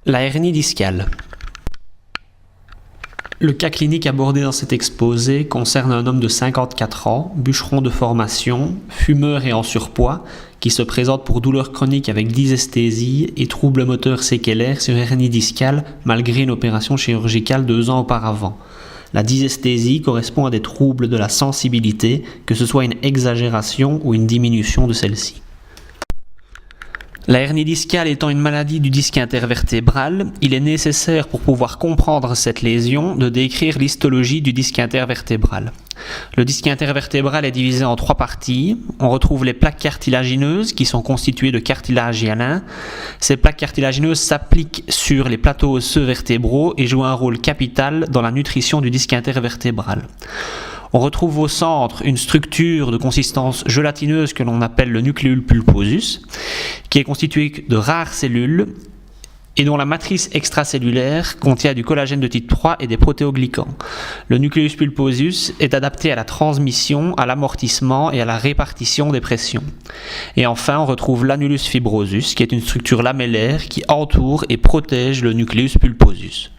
La hernie discale. Le cas clinique abordé dans cet exposé concerne un homme de 54 ans, bûcheron de formation, fumeur et en surpoids, qui se présente pour douleurs chroniques avec dysesthésie et troubles moteurs séquelaires sur hernie discale malgré une opération chirurgicale 2 ans auparavant. La dysesthésie correspond à des troubles de la sensibilité, que ce soit une exagération ou une diminution de celle-ci. La hernie discale étant une maladie du disque intervertébral, il est nécessaire pour pouvoir comprendre cette lésion de décrire l'histologie du disque intervertébral. Le disque intervertébral est divisé en 3 parties. On retrouve les plaques cartilagineuses qui sont constituées de cartilage hyaline. Ces plaques cartilagineuses s'appliquent sur les plateaux osseux vertébraux et jouent un rôle capital dans la nutrition du disque intervertébral. On retrouve au centre une structure de consistance gélatineuse que l'on appelle le nucleus pulposus, qui est constitué de rares cellules et dont la matrice extracellulaire contient du collagène de type 3 et des protéoglycans. Le nucleus pulposus est adapté à la transmission, à l'amortissement et à la répartition des pressions. Et enfin, on retrouve l'annulus fibrosus, qui est une structure lamellaire qui entoure et protège le nucleus pulposus.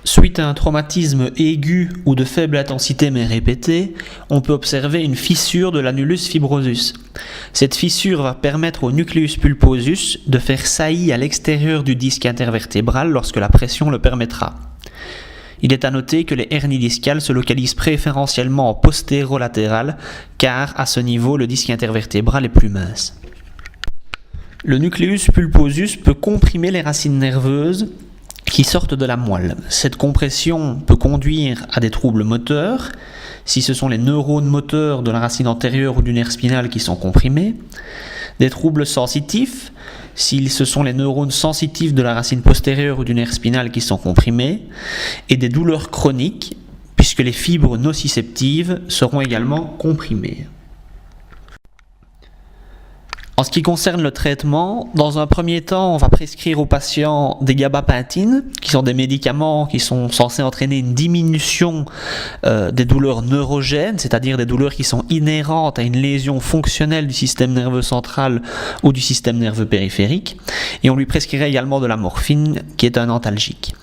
Suite à un traumatisme aigu ou de faible intensité mais répété, on peut observer une fissure de l'annulus fibrosus. Cette fissure va permettre au nucleus pulposus de faire saillie à l'extérieur du disque intervertébral lorsque la pression le permettra. Il est à noter que les hernies discales se localisent préférentiellement en postéro-latéral car à ce niveau le disque intervertébral est plus mince. Le nucleus pulposus peut comprimer les racines nerveuses qui sortent de la moelle. Cette compression peut conduire à des troubles moteurs, si ce sont les neurones moteurs de la racine antérieure ou du nerf spinal qui sont comprimés, des troubles sensitifs, si ce sont les neurones sensitifs de la racine postérieure ou du nerf spinal qui sont comprimés, et des douleurs chroniques, puisque les fibres nociceptives seront également comprimées. En ce qui concerne le traitement, dans un premier temps, on va prescrire aux patients des gabapentines, qui sont des médicaments qui sont censés entraîner une diminution des douleurs neurogènes, c'est-à-dire des douleurs qui sont inhérentes à une lésion fonctionnelle du système nerveux central ou du système nerveux périphérique. Et on lui prescrirait également de la morphine, qui est un antalgique.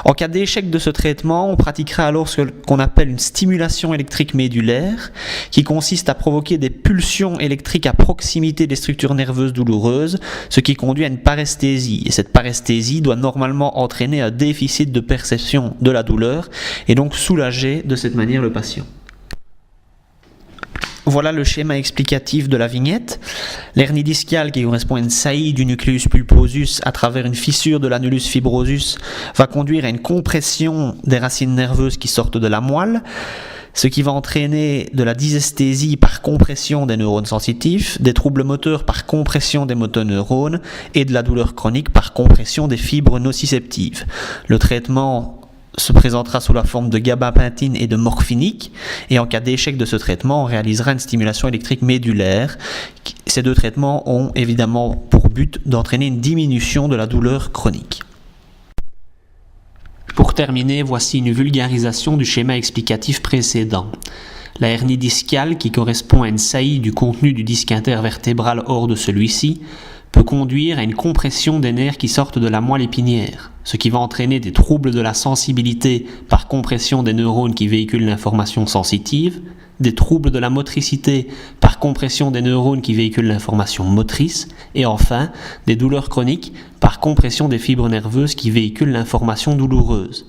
En cas d'échec de ce traitement, on pratiquera alors ce qu'on appelle une stimulation électrique médulaire, qui consiste à provoquer des pulsions électriques à proximité des structures nerveuses douloureuses, ce qui conduit à une paresthésie. Et cette paresthésie doit normalement entraîner un déficit de perception de la douleur et donc soulager de cette manière le patient. Voilà le schéma explicatif de la vignette. L'hernie discale, qui correspond à une saillie du nucleus pulposus à travers une fissure de l'annulus fibrosus, va conduire à une compression des racines nerveuses qui sortent de la moelle, ce qui va entraîner de la dysesthésie par compression des neurones sensitifs, des troubles moteurs par compression des motoneurones et de la douleur chronique par compression des fibres nociceptives. Le traitement se présentera sous la forme de gabapentine et de morphinique, et en cas d'échec de ce traitement, on réalisera une stimulation électrique médulaire. Ces 2 traitements ont évidemment pour but d'entraîner une diminution de la douleur chronique. Pour terminer, voici une vulgarisation du schéma explicatif précédent. La hernie discale, qui correspond à une saillie du contenu du disque intervertébral hors de celui-ci, peut conduire à une compression des nerfs qui sortent de la moelle épinière, ce qui va entraîner des troubles de la sensibilité par compression des neurones qui véhiculent l'information sensitive, des troubles de la motricité par compression des neurones qui véhiculent l'information motrice, et enfin des douleurs chroniques par compression des fibres nerveuses qui véhiculent l'information douloureuse.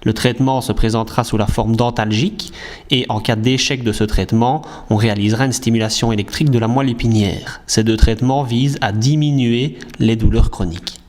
Le traitement se présentera sous la forme d'antalgique et en cas d'échec de ce traitement, on réalisera une stimulation électrique de la moelle épinière. Ces 2 traitements visent à diminuer les douleurs chroniques.